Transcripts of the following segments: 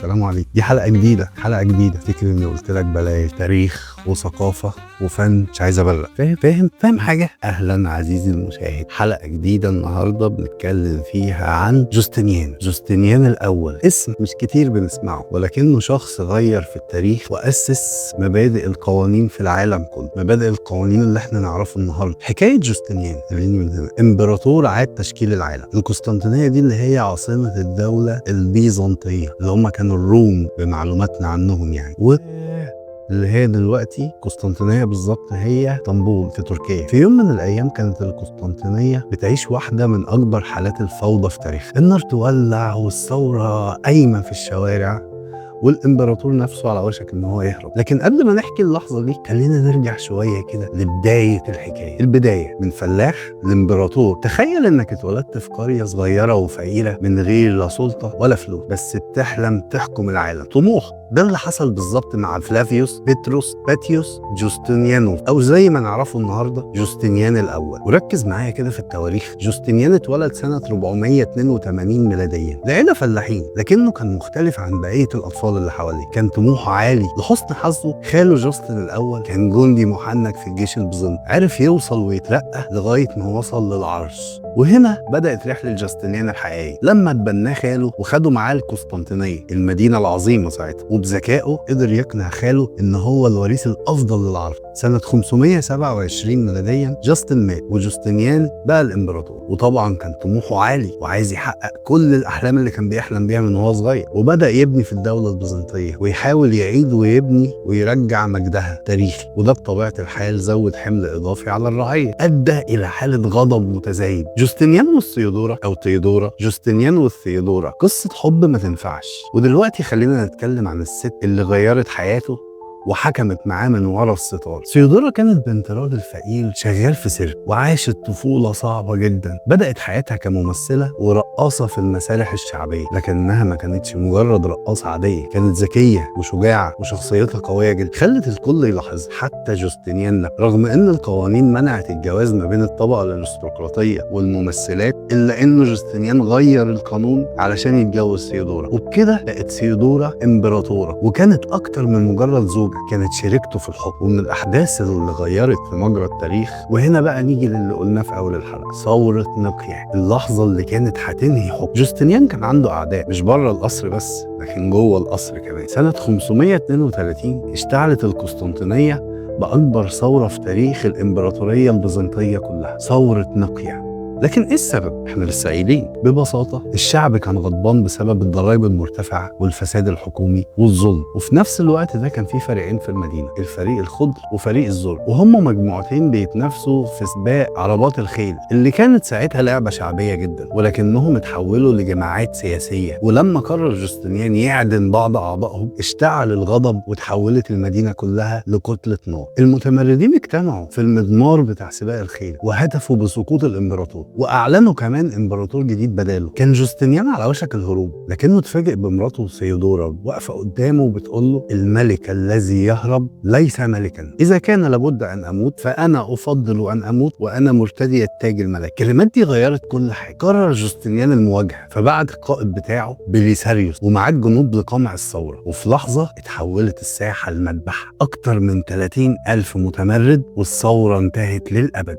السلام عليكم. دي حلقة جديدة افتكر اني قلت لك بلاش تاريخ وثقافة وفن، مش عايز ابلغ. فاهم حاجة؟ اهلا عزيزي المشاهد، حلقة جديدة النهاردة بنتكلم فيها عن جوستنيان الاول. اسم مش كتير بنسمعه، ولكنه شخص غير في التاريخ واسس مبادئ القوانين في العالم كله، مبادئ القوانين اللي احنا نعرفه النهاردة. حكاية جوستنيان امبراطور عاد تشكيل العالم. القسطنطينية دي اللي هي عاصمة الدولة البيزنطية، اللي هم كانوا الروم بمعلوماتنا عنهم يعني، اللي هي دلوقتي قسطنطينية بالظبط هي اسطنبول في تركيا. في يوم من الأيام كانت القسطنطينية بتعيش واحدة من أكبر حالات الفوضى في تاريخها. النار تولع والثورة قايمة في الشوارع، والامبراطور نفسه على وشك ان هو يهرب. لكن قبل ما نحكي اللحظه دي خلينا نرجع شويه كده لبدايه الحكايه. البدايه من فلاح لامبراطور. تخيل انك اتولدت في قريه صغيره وفقيره من غير لا سلطه ولا فلوس، بس بتحلم تحكم العالم. طموح. ده اللي حصل بالظبط مع فلافيوس باتيوس جوستنيانوس، او زي ما نعرفه النهارده جوستنيان الاول. وركز معايا كده في التواريخ. جوستنيان اتولد سنه 482 ميلاديا لعيله فلاحين، لكنه كان مختلف عن بقيه الاطفال اللي حواليه. كان طموحه عالي. لحسن حظه خاله جوستن الاول كان جندي محنك في الجيش البيزنطي، عرف يوصل ويترقى لغايه ما وصل للعرش. وهنا بدات رحله جوستنيان الحقيقيه، لما اتبناه خاله وخده معاه القسطنطينيه المدينه العظيمه ساعتها. وبذكائه قدر يقنع خاله ان هو الوريث الافضل للعرش. سنه 527 ميلاديا جاستن مات وجوستنيان بقى الامبراطور. وطبعا كان طموحه عالي وعايز يحقق كل الاحلام اللي كان بيحلم بيها من وهو صغير، وبدا يبني في الدوله البيزنطيه ويحاول يعيد ويبني ويرجع مجدها تاريخي. وده بطبيعه الحال زود حمل اضافي على الرعيه، ادى الى حاله غضب متزايد. جوستنيان والثيودورا قصه حب ما تنفعش. ودلوقتي خلينا نتكلم عن الست اللي غيرت حياته وحكمت معاه من ورا الستار. ثيودورا كانت بنت راجل فقير شغال في سيرك، وعاشت طفولة صعبة جدا. بدأت حياتها كممثلة ورقاصة في المسارح الشعبية، لكنها ما كانتش مجرد رقاصة عادية، كانت ذكية وشجاعة وشخصيتها قوية جدا، خلت الكل يلاحظ حتى جوستنيان. رغم ان القوانين منعت الجواز ما بين الطبقة الارستقراطية والممثلات، الا انه جوستنيان غير القانون علشان يتجوز ثيودورا، وبكده بقت ثيودورا امبراطورة. وكانت اكتر من مجرد زوجة، كانت شريكته في الحكم. ومن الاحداث اللي غيرت في مجرى التاريخ، وهنا بقى نيجي للي قلناه في اول الحلقه، ثوره نقيا، اللحظه اللي كانت هتنهي حكم. جوستنيان كان عنده اعداء مش بره القصر بس، لكن جوه القصر كمان. سنه 532 اشتعلت القسطنطينيه باكبر ثوره في تاريخ الامبراطوريه البيزنطيه كلها، ثوره نقيا. لكن ايه السبب؟ احنا لسه قايلين. ببساطه الشعب كان غضبان بسبب الضرائب المرتفعه والفساد الحكومي والظلم، وفي نفس الوقت ده كان في فريقين في المدينه، الفريق الخضر وفريق الظلم، وهم مجموعتين بيتنافسوا في سباق عربات الخيل اللي كانت ساعتها لعبه شعبيه جدا، ولكنهم اتحولوا لجماعات سياسيه. ولما قرر جوستنيان يعدم بعض اعضائهم اشتعل الغضب وتحولت المدينه كلها لكتله نار. المتمردين اجتمعوا في المضمار بتاع سباق الخيل وهتفوا بسقوط الامبراطور، واعلنوا كمان امبراطور جديد بداله. كان جوستنيان على وشك الهروب، لكنه اتفاجئ بمراته ثيودورا واقفه قدامه وبتقول له: الملك الذي يهرب ليس ملكا، اذا كان لابد ان اموت فانا افضل ان اموت وانا مرتدي التاج الملكي. الكلمات دي غيرت كل حاجه. قرر جوستنيان المواجهه، فبعت القائد بتاعه بليساريوس ومعاه الجنود لقمع الثوره. وفي لحظه اتحولت الساحه لمذبحه، اكتر من 30,000 متمرد، والثوره انتهت للابد.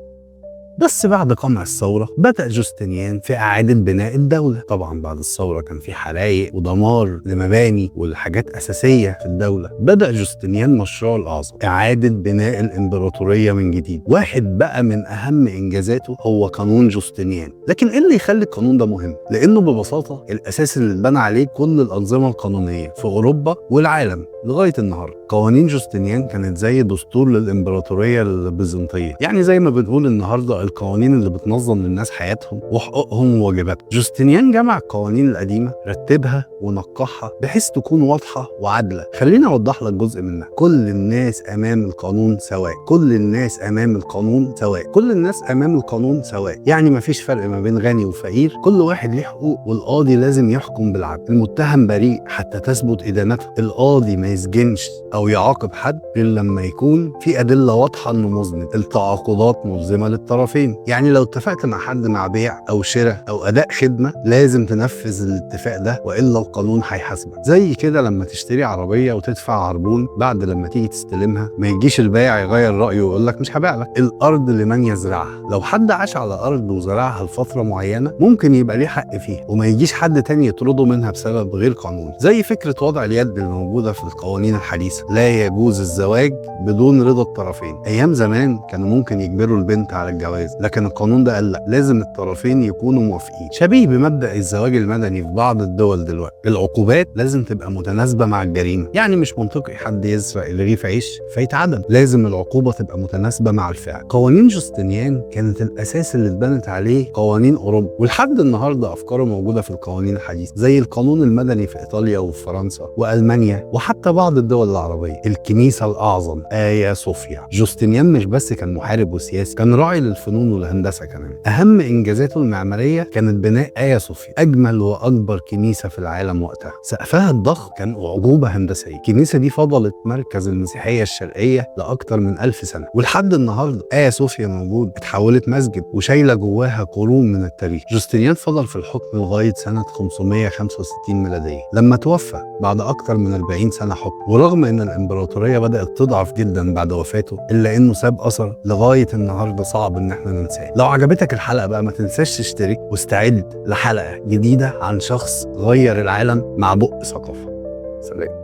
بس بعد قمع الثورة بدأ جوستنيان في إعادة بناء الدولة. طبعا بعد الثورة كان في حرايق ودمار لمباني والحاجات أساسية في الدولة. بدأ جوستنيان مشروع الأعظم، إعادة بناء الإمبراطورية من جديد. واحد بقى من أهم إنجازاته هو قانون جوستنيان. لكن إيه اللي يخلي القانون ده مهم؟ لأنه ببساطة الأساس اللي اتبنى عليه كل الأنظمة القانونية في أوروبا والعالم لغاية النهاردة. قوانين جوستنيان كانت زي دستور للإمبراطورية البيزنطية، يعني زي ما بنقول النهاردة القوانين اللي بتنظم للناس حياتهم وحقوقهم وواجباتهم. جوستنيان جمع القوانين القديمة، رتبها ونقحها بحيث تكون واضحة وعادلة. خليني أوضح لك جزء منها. كل الناس أمام القانون سواء، كل الناس أمام القانون سواء، كل الناس أمام القانون سواء، يعني مفيش فرق ما بين غني وفقير، كل واحد ليه حقوق، والقاضي لازم يحكم بالعدل. المتهم بريء حتى تثبت إدانته، القاضي ما يسجنش أو يعاقب حد غير لما يكون في أدلة واضحة إنه مذنب. التعاقدات ملزمة للطرفين، يعني لو اتفقت مع حد مع بيع أو شراء أو أداء خدمة لازم تنفذ الاتفاق ده وإلا القانون هيحاسبك. زي كده لما تشتري عربية وتدفع عربون، بعد لما تيجي تستلمها ما يجيش البائع يغير رأيه ويقول لك مش هبيع لك. الأرض لمن يزرعها، لو حد عاش على أرض وزرعها لفترة معينة ممكن يبقى ليه حق فيها وما يجيش حد تاني يطرده منها بسبب غير قانوني. زي فكرة وضع اليد الموجودة في القوانين الحديثة، لا يجوز الزواج بدون رضا الطرفين. أيام زمان كانوا ممكن يجبروا البنت على الجواز، لكن القانون ده قال لا، لازم الطرفين يكونوا موافقين. شبيه بمبدأ الزواج المدني في بعض الدول دلوقتي. العقوبات لازم تبقى متناسبة مع الجريمة، يعني مش منطقي حد يسرق رغيف عيش فيتعدم، لازم العقوبة تبقى متناسبة مع الفعل. قوانين جوستنيان كانت الأساس اللي اتبنت عليه قوانين أوروبا، ولحد النهارده أفكاره موجودة في القوانين الحديثة، زي القانون المدني في إيطاليا وفي فرنسا وألمانيا وحتى بعض الدول العربية. الكنيسة الأعظم آيا صوفيا. جوستنيان مش بس كان محارب وسياسي، كان راعي للفنون والهندسة كمان. أهم إنجازاته المعمارية كانت بناء آيا صوفيا، أجمل وأكبر كنيسة في العالم وقتها. سقفها الضخم كان أعجوبة هندسية. الكنيسة دي فضلت مركز المسيحية الشرقية لأكتر من 1000 سنة، ولحد النهارده آيا صوفيا موجود، اتحولت مسجد وشايلة جواها قرون من التاريخ. جوستنيان فضل في الحكم لغاية سنة 565 ميلادية لما توفى بعد أكتر من 40 سنة حكم. ورغم إن الإمبراطورية بدأت تضعف جدا بعد وفاته، إلا إنه ساب أثر لغاية النهارده صعب إن احنا ننساه. لو عجبتك الحلقة بقى ما تنساش تشترك واستعد لحلقة جديدة عن شخص غير العالم مع بق ثقافة. سلام.